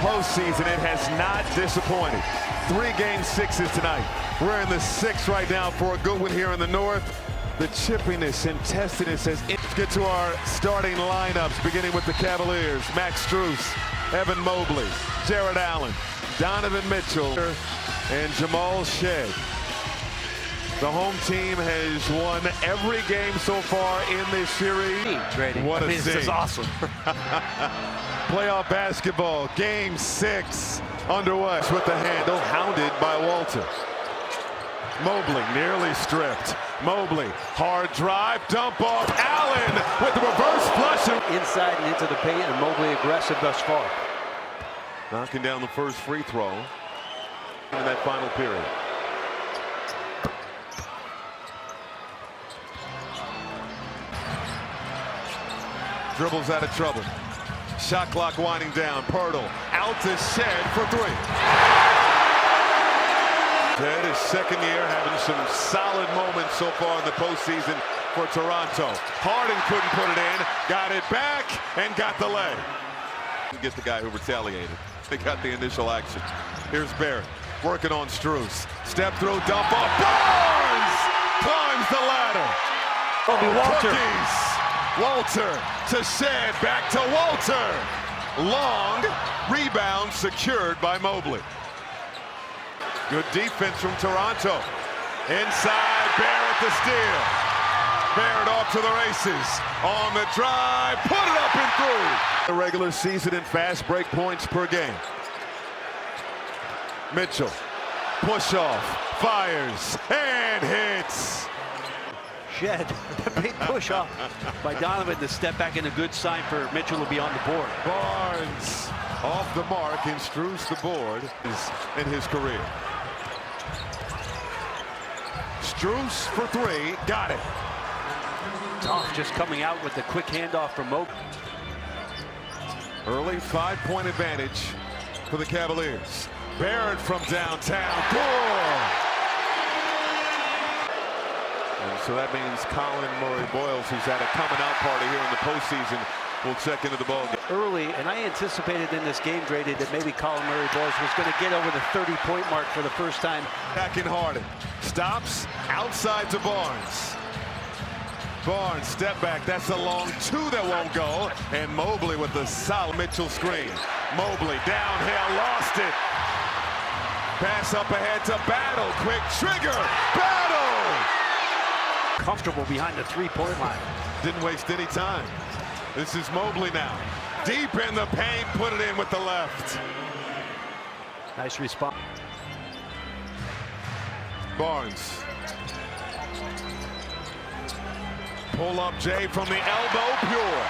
postseason, it has not disappointed. 3 game sixes tonight. We're in the 6th right now for a good one here in the North. The chippiness and testiness has. Let's get to our starting lineups, beginning with the Cavaliers. Max Strus, Evan Mobley, Jared Allen, Donovan Mitchell, and Jamal Shead. The home team has won every game so far in this series. What a scene. This is awesome. Playoff basketball, game 6 underway. With the handle, hounded by Walter. Mobley nearly stripped. Mobley, hard drive, dump off. Allen with the reverse flush. Inside and into the paint, and Mobley aggressive thus far. Knocking down the first free throw in that final period. Dribbles out of trouble. Shot clock winding down. Pirtle out to Shead for 3. Shead, his second year, having some solid moments so far in the postseason for Toronto. Harden couldn't put it in, got it back, and got the leg. Get the guy who retaliated. They got the initial action. Here's Barrett working on Strus. Step through, dump off. Barnes climbs the ladder. Walter. Cookies. Walter to Shead, back to Walter. Long rebound secured by Mobley. Good defense from Toronto. Inside, Barrett the steal. Barrett off to the races. On the drive, put it up and through. The regular season in fast break points per game. Mitchell, push off, fires, and hits. Shead, the big push off by Donovan to step back, in a good sign for Mitchell to be on the board. Barnes off the mark, and Strus the board in his career. Strus for 3, got it. Tough just coming out with the quick handoff from Mobley. Early 5-point advantage for the Cavaliers. Barrett from downtown, good. And so that means Colin Murray-Boyles, who's at a coming out party here in the postseason, will check into the ballgame. Early, and I anticipated in this game, Grady, that maybe Colin Murray-Boyles was going to get over the 30-point mark for the first time. Back in Harden. Stops outside to Barnes. Barnes, step back. That's a long 2 that won't go. And Mobley with the solid Mitchell screen. Mobley downhill, lost it. Pass up ahead to Battle. Quick trigger. Battle! Comfortable behind the 3-point line. Didn't waste any time. This is Mobley now. Deep in the paint, put it in with the left. Nice response. Barnes. Pull up Jay from the elbow, pure.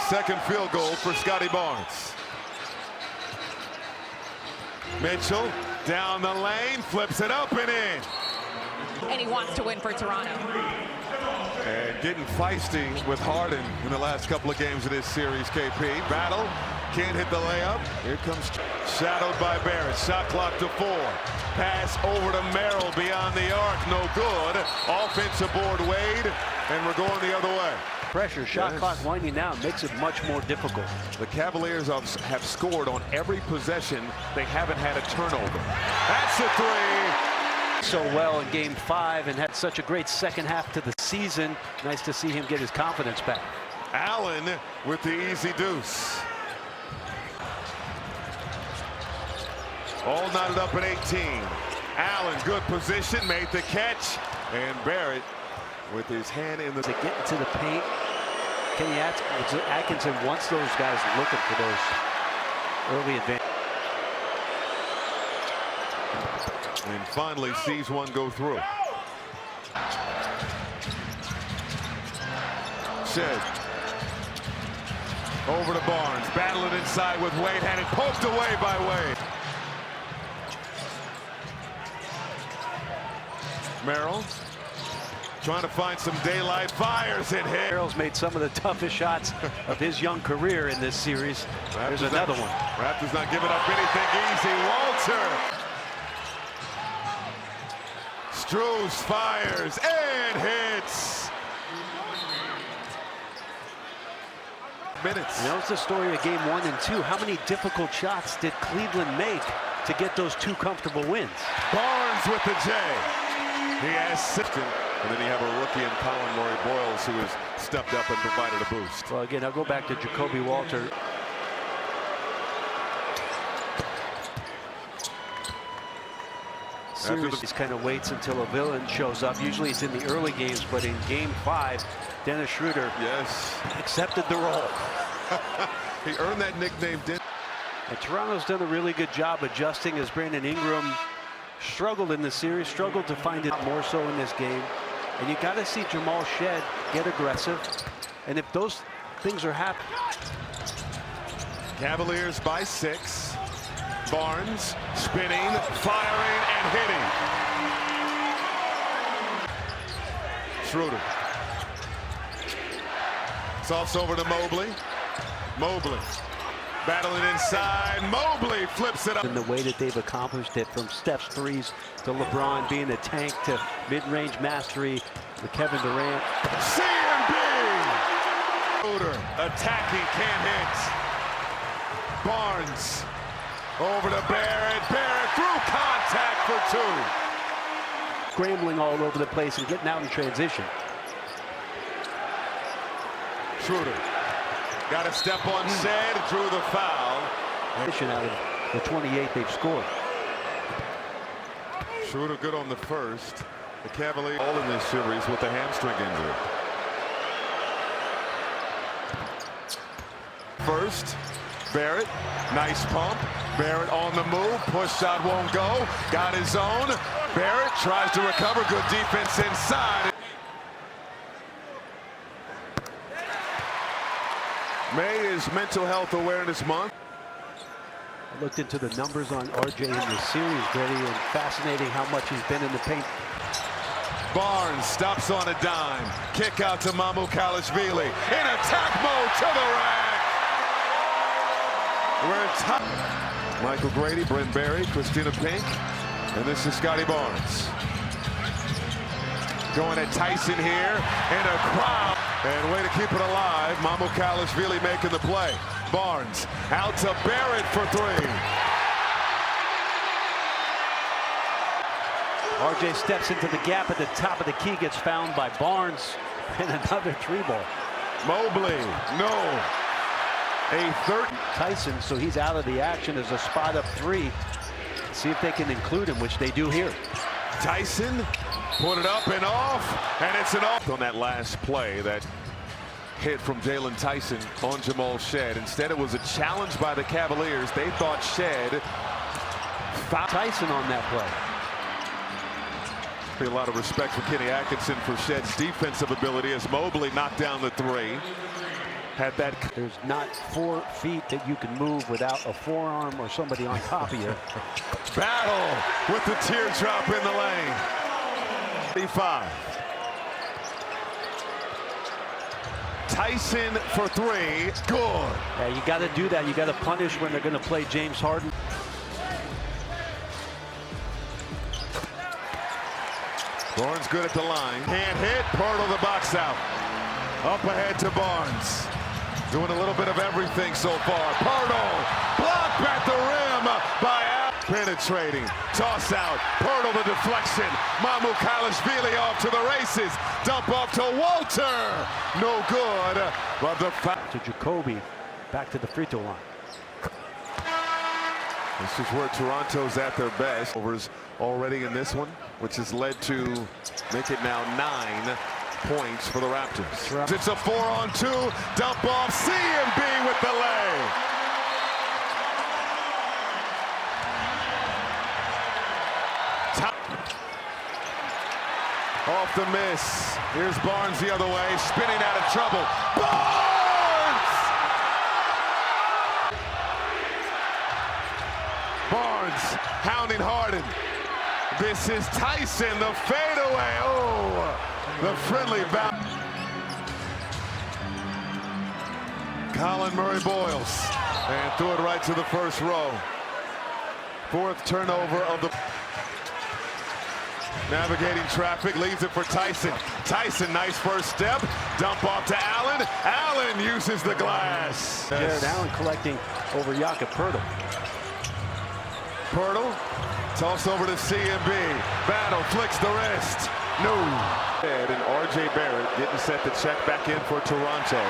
Second field goal for Scotty Barnes. Mitchell down the lane, flips it up and in. And he wants to win for Toronto. And getting feisty with Harden in the last couple of games of this series, KP. Battle, can't hit the layup. Here comes, shadowed by Barrett. Shot clock to 4. Pass over to Merrill beyond the arc, no good. Offensive board Wade, and we're going the other way. Pressure, shot clock winding down makes it much more difficult. The Cavaliers have scored on every possession. They haven't had a turnover. That's a 3. So well in game 5 and had such a great second half to the season. Nice to see him get his confidence back. Allen with the easy deuce. All knotted up at 18. Allen, good position, made the catch. And Barrett with his hand in the... To get into the paint, Kenny Atkinson wants those guys looking for those early advantages. And finally sees one go through. Shead. Over to Barnes. Battling inside with Wade. Had it poked away by Wade. Merrill trying to find some daylight. Fires and hit. Merrill's made some of the toughest shots of his young career in this series. There's another one. Raptors not giving up anything easy. Walter. Strus fires and hits. minutes. You know, it's the story of game 1 and 2. How many difficult shots did Cleveland make to get those 2 comfortable wins? Barnes with the J. He has 16. And then you have a rookie in Colin Murray-Boyles who has stepped up and provided a boost. Well, again, I'll go back to Jacoby Walter. Series kind of waits until a villain shows up. Usually it's in the early games, but in game 5, Dennis Schroeder accepted the role. He earned that nickname. And Toronto's done a really good job adjusting as Brandon Ingram struggled in the series, struggled to find it more so in this game. And you got to see Jamal Shed get aggressive. And if those things are happening. Cavaliers by 6. Barnes spinning, firing, and hitting. Schroeder. Softs over to Mobley. Mobley battling inside. Mobley flips it up. In the way that they've accomplished it, from Steph's threes to LeBron being a tank to mid-range mastery with Kevin Durant. CMB! Schroeder attacking, can't hit. Barnes over to Barrett. Barrett through contact for 2. Scrambling all over the place and getting out in transition. Schroeder got a step on Shed, drew the foul. Out of the 28 they've scored. Schroeder good on the first. The Cavaliers all in this series with a hamstring injury. First, Barrett, nice pump. Barrett on the move, push shot won't go. Got his own. Barrett tries to recover, good defense inside. May is Mental Health Awareness Month. I looked into the numbers on RJ in this series, Brady, and fascinating how much he's been in the paint. Barnes stops on a dime. Kick out to Mamukelashvili. In attack mode to the rack. We're top. Michael Grady, Brent Barry, Christina Pink, and this is Scotty Barnes. Going at Tyson here in a crowd. And way to keep it alive. Mamukelashvili making the play. Barnes out to Barrett for 3. RJ steps into the gap at the top of the key, gets found by Barnes, and another 3-ball. Mobley, no. A third. Tyson, so he's out of the action as a spot up 3. See if they can include him, which they do here. Tyson put it up and off, and it's an off on that last play. That hit from Jalen Tyson on Jamal Shed. Instead, it was a challenge by the Cavaliers. They thought Shed fouled Tyson on that play. A lot of respect for Kenny Atkinson for Shed's defensive ability as Mobley knocked down the 3. Had that. There's not 4 feet that you can move without a forearm or somebody on top of you. Battle with the teardrop in the lane. 35. Tyson for 3. Good. Yeah, you got to do that. You got to punish when they're going to play James Harden. Barnes good at the line. Can't hit. Pirtle the box out. Up ahead to Barnes. Doing a little bit of everything so far. Pirtle blocked at the rim by Al. Penetrating. Toss out. Pirtle the deflection. Mamukelashvili off to the races. Dump off to Walter. No good. But the foul. To Jacoby. Back to the free throw line. This is where Toronto's at their best. Overs already in this one, which has led to make it now 9 points for the Raptors. It's a 4-on-2. Dump off. CMB with the lay. Off the miss. Here's Barnes the other way, spinning out of trouble. Barnes! Barnes hounding Harden. This is Tyson, the fadeaway. Oh, the friendly bounce. Colin Murray-Boyles, and threw it right to the first row. 4th turnover of the. Navigating traffic, leaves it for Tyson. Tyson, nice first step. Dump off to Allen. Allen uses the glass. Jared Allen collecting over Jakob Poeltl. Poeltl, toss over to CMB. Battle, flicks the wrist. No. And R.J. Barrett didn't set the check back in for Toronto.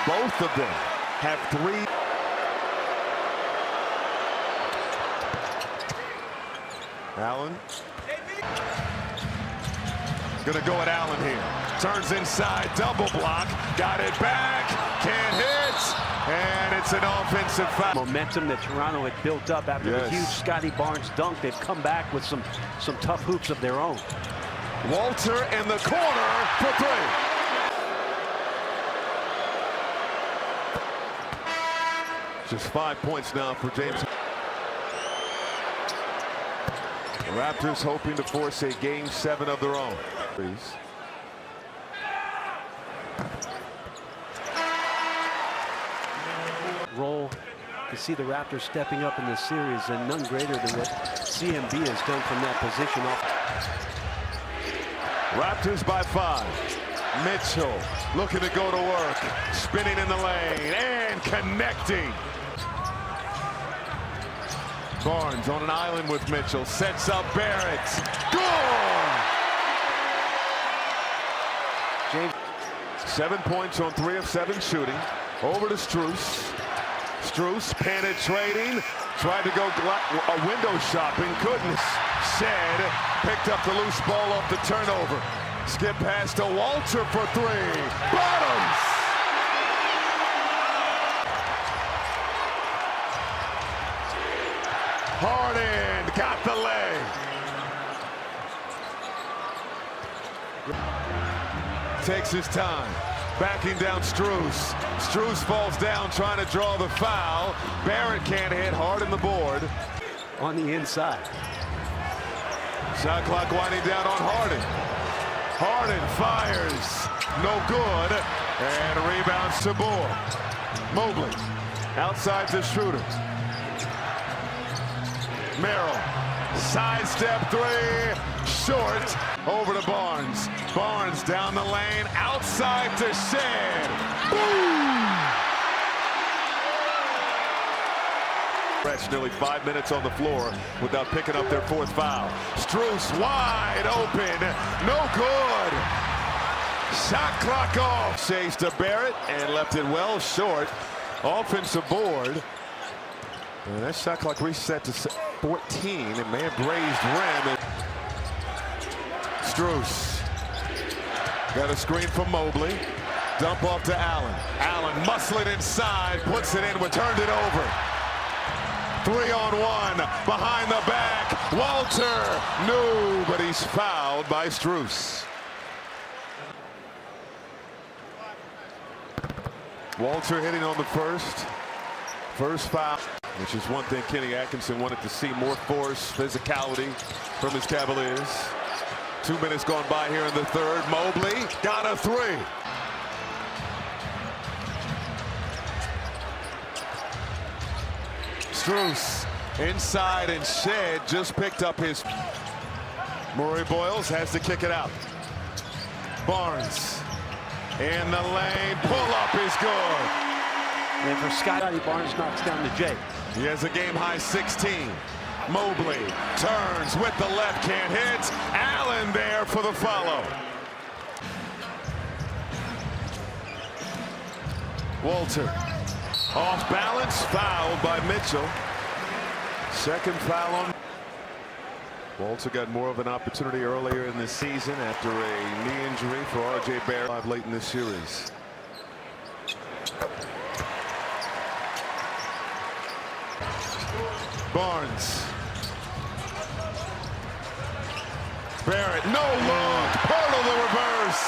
Both of them have 3. Allen. Gonna go at Allen here. Turns inside, double block. Got it back. Can't hit. And it's an offensive foul. Momentum that Toronto had built up after the huge Scotty Barnes dunk. They've come back with some tough hoops of their own. Walter in the corner for 3. Just 5 points now for James. The Raptors hoping to force a game 7 of their own. Role to see the Raptors stepping up in this series, and none greater than what CMB has done from that position. Raptors by 5. Mitchell looking to go to work, spinning in the lane and connecting. Barnes on an island with Mitchell, sets up Barrett. Goal! James. 7 points on 3 of 7 shooting. Over to Strus. Strus penetrating, tried to go a window shopping, couldn't. Shed picked up the loose ball off the turnover. Skip pass to Walter for 3. Bottoms! Harden got the leg. Takes his time. Backing down Strus. Strus falls down trying to draw the foul. Barrett can't hit. Hard in the board. On the inside. Shot clock winding down on Harden. Harden fires. No good. And rebounds to Bohr. Mobley outside the shooter. Merrill. Sidestep 3. Short. Over to Barnes. Barnes down the lane. Outside to Shed. Boom! Nearly 5 minutes on the floor without picking up their 4th foul. Strus wide open. No good. Shot clock off. Chase to Barrett and left it well short. Offensive board. And that shot clock reset to 14. It may have grazed rim. Strus got a screen from Mobley. Dump off to Allen. Allen muscling inside, puts it in, returned it over. 3-on-1 behind the back. Walter, no, but he's fouled by Strus. Walter hitting on the first foul, which is one thing Kenny Atkinson wanted to see, more force, physicality from his Cavaliers. 2 minutes gone by here in the third. Mobley got a 3. Strus inside, and Shed just picked up his. Murray Boyles has to kick it out. Barnes in the lane. Pull up is good. And for Scotty Barnes knocks down the J. He has a game high 16. Mobley turns with the left, can't hit. Allen there for the follow. Walter off balance, fouled by Mitchell. Second foul on. Walter got more of an opportunity earlier in the season after a knee injury for R.J. Barrett late in the series. Barnes. Barrett, no look. Poeltl the reverse.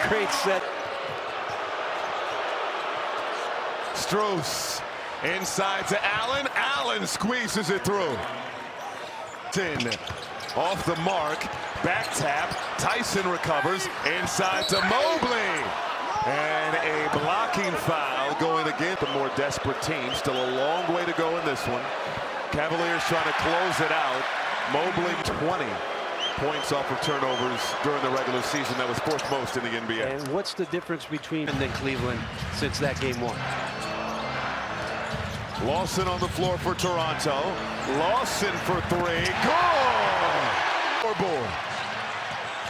Great set. Strus inside to Allen. Allen squeezes it through. 10 off the mark. Back tap. Tyson recovers. Inside to Mobley. And a blocking foul going against the more desperate team. Still a long way to go in this one. Cavaliers trying to close it out. Mobley 20 points off of turnovers during the regular season. That was fourth most in the NBA. And what's the difference between and then Cleveland since that game one? Lawson on the floor for Toronto. Lawson for three. Good! Scoreboard.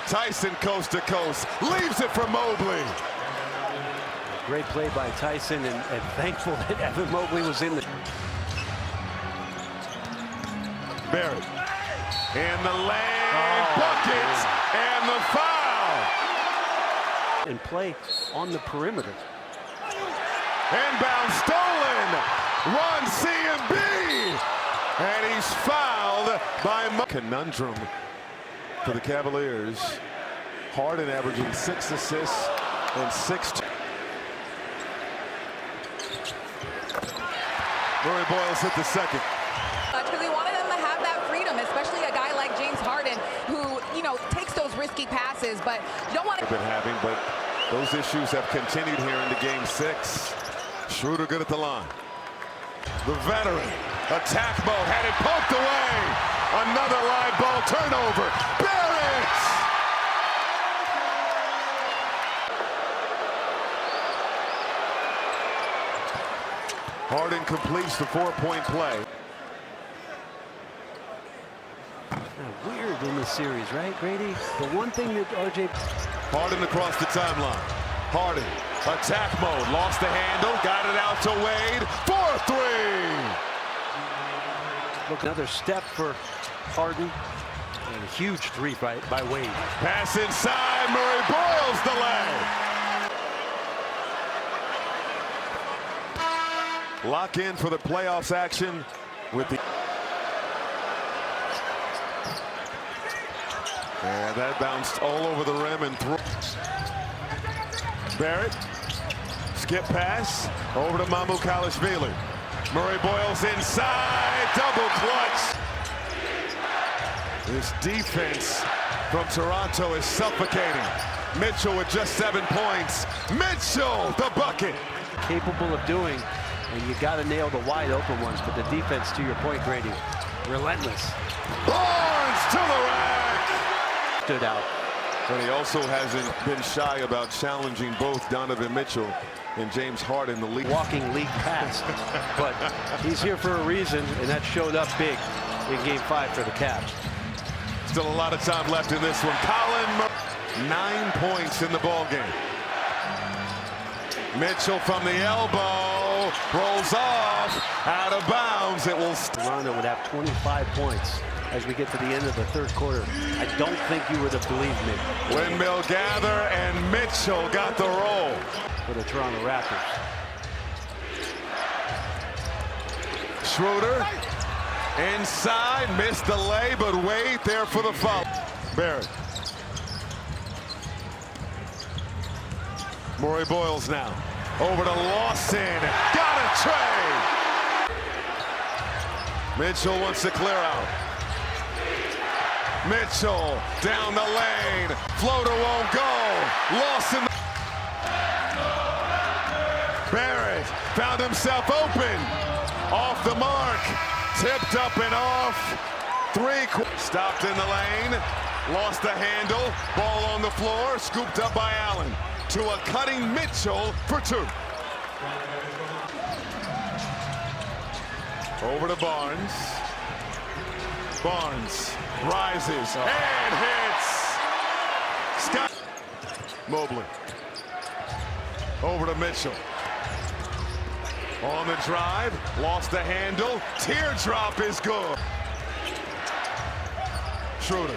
Tyson coast to coast. Leaves it for Mobley. Great play by Tyson, and thankful that Evan Mobley was in the... Barrett. In the lane. Buckets. And the foul. And play on the perimeter. Inbound stolen. Run C&B. And he's fouled by Conundrum for the Cavaliers. Harden averaging 6 assists and 6. Murray Boyles hit the second. Because he wanted them to have that freedom, especially a guy like James Harden, who, you know, takes those risky passes, but you don't want to... Been having, but those issues have continued here into Game 6. Schroeder good at the line. The veteran, attack mode, had it poked away. Another live ball turnover. Barrett! Harden completes the 4-point play. Weird in this series, right, Grady? The one thing that RJ... Harden across the timeline. Harden, attack mode, lost the handle, got it out to Wade for 3. Look, another step for Harden. And a huge three by Wade. Pass inside, Murray Boyles the leg. Lock in for the playoffs action with the... And that bounced all over the rim and through. Barrett, skip pass, over to Mamukelashvili. Murray Boyles inside, double clutch. This defense from Toronto is suffocating. Mitchell with just 7 points. Mitchell, the bucket. Capable of doing, and you got to nail the wide open ones, but the defense, to your point, Grady, relentless. Barnes to the rack. Stood out. But he also hasn't been shy about challenging both Donovan Mitchell and James Harden, the league. Walking league past. But he's here for a reason, and that showed up big in Game 5 for the Cavs. Still a lot of time left in this one. Colin Murray, 9 points in the ball game. Mitchell from the elbow, rolls off, out of bounds. It will... Toronto would have 25 points as we get to the end of the third quarter. I don't think you would have believed me. Windmill gather, and Mitchell got the roll. For the Toronto Raptors. Schroeder, inside, missed the lay, but Wade there for the foul. Barrett. Murray Boyles now. Over to Lawson. Got a trade. Mitchell wants to clear out. Mitchell down the lane. Floater won't go. Lawson. Barrett found himself open. Off the mark. Tipped up and off. 3. Stopped in the lane. Lost the handle. Ball on the floor. Scooped up by Allen. To a cutting Mitchell for 2. Over to Barnes. Barnes rises and hits. Scott Mobley. Over to Mitchell. On the drive, lost the handle. Teardrop is good. Schroeder.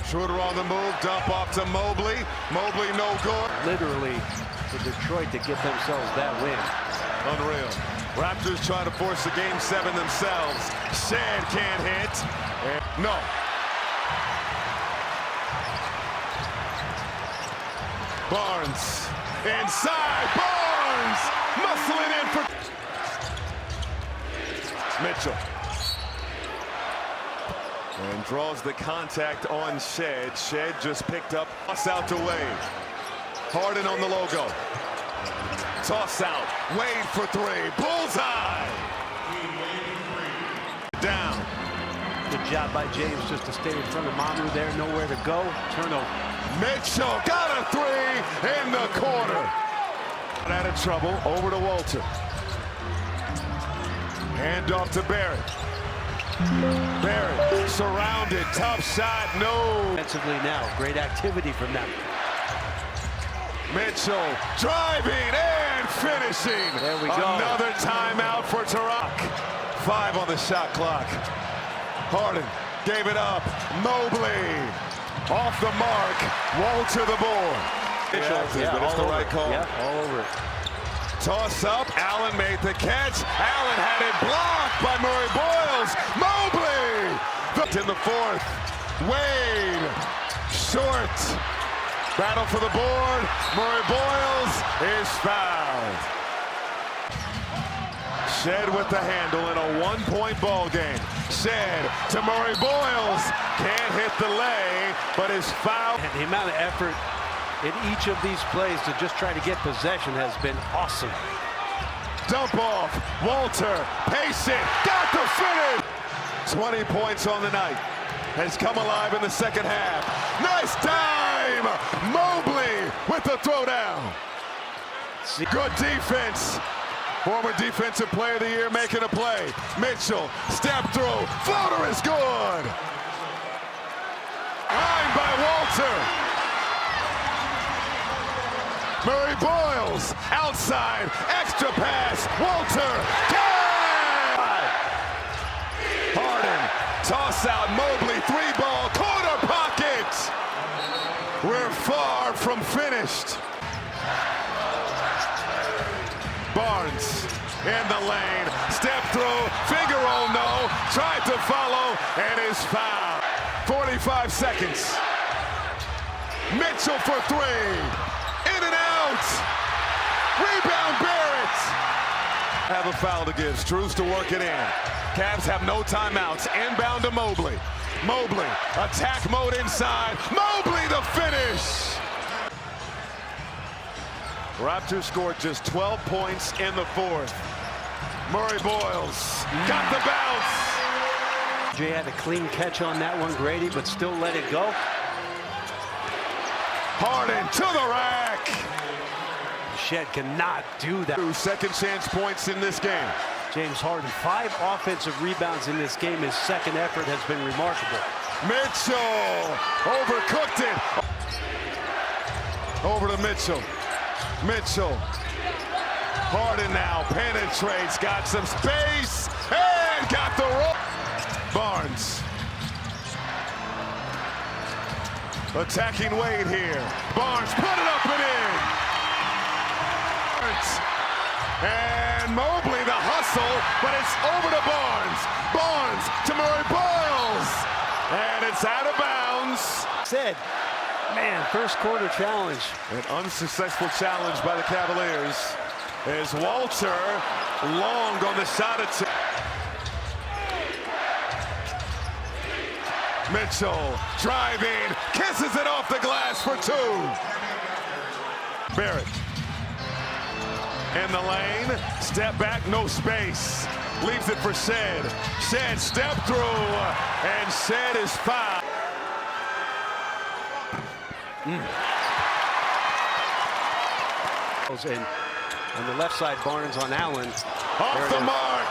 Schroeder on the move, dump off to Mobley. Mobley no good. Literally for Detroit to get themselves that win. Unreal. Raptors try to force the Game 7 themselves. Shed can't hit. And no. Barnes. Inside. Barnes. Muscling in for Mitchell. And draws the contact on Shed. Shed just picked up. Toss out to Wade. Harden on the logo. Toss out. Wade for 3. Bullseye. Down. Good job by James just to stay in front of Mamu there, nowhere to go. Turnover. Mitchell got a three in the corner. Out of trouble, over to Walter. Hand off to Barrett. Barrett surrounded, tough shot, no. Offensively now, great activity from them. Mitchell driving and finishing. There we go. Another timeout for Toronto. 5 on the shot clock. Harden gave it up. Mobley off the mark. Walter the board. But it's the right call. Yeah, all over it. Toss up. Allen made the catch. Allen had it blocked by Murray Boyles. Mobley in the fourth. Wade short. Battle for the board. Murray Boyles is fouled. Shed with the handle in a 1-point ball game. Shed to Murray Boyles. Can't hit the lay, but is fouled. And the amount of effort in each of these plays to just try to get possession has been awesome. Dump off. Walter. Patient. Got the finish. 20 points on the night. Has come alive in the second half. Nice time. Mobley with the throwdown. Good defense. Former defensive player of the year making a play. Mitchell, step through. Floater is good. Line by Walter. Murray Boyles outside. Extra pass. Walter. Harden. Toss out. Mobley. 3-ball. Corner pocket. We're far from finished. Barnes in the lane, step through, finger roll no, tried to follow, and is fouled. 45 seconds. Mitchell for 3, in and out. Rebound Barrett. Have a foul to give, Strus to work it in. Cavs have no timeouts, inbound to Mobley. Mobley, attack mode inside, Mobley the finish. Raptors scored just 12 points in the fourth. Murray Boyles got the bounce. Jay had a clean catch on that one, Grady, but still let it go. Harden to the rack. Shed cannot do that. 2 second chance points in this game. James Harden, 5 offensive rebounds in this game. His second effort has been remarkable. Mitchell overcooked it. Over to Mitchell. Mitchell. Harden now penetrates, got some space, and got the roll. Barnes. Attacking Wade here. Barnes put it up and in. And Mobley the hustle, but it's over to Barnes. Barnes to Murray Boyles. And it's out of bounds. Said. Man, first quarter challenge. An unsuccessful challenge by the Cavaliers as Walter long on the shot attempt. Mitchell driving, kisses it off the glass for 2. Barrett in the lane, step back, no space. Leaves it for Shed. Shed step through, and Shed is fouled. And on the left side, Barnes on Allen. Off the mark.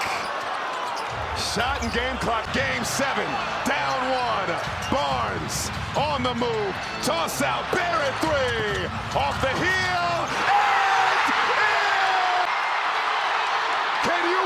Shot and game clock, game 7. Down 1. Barnes on the move. Toss out. Barrett 3. Off the heel. And in! Can you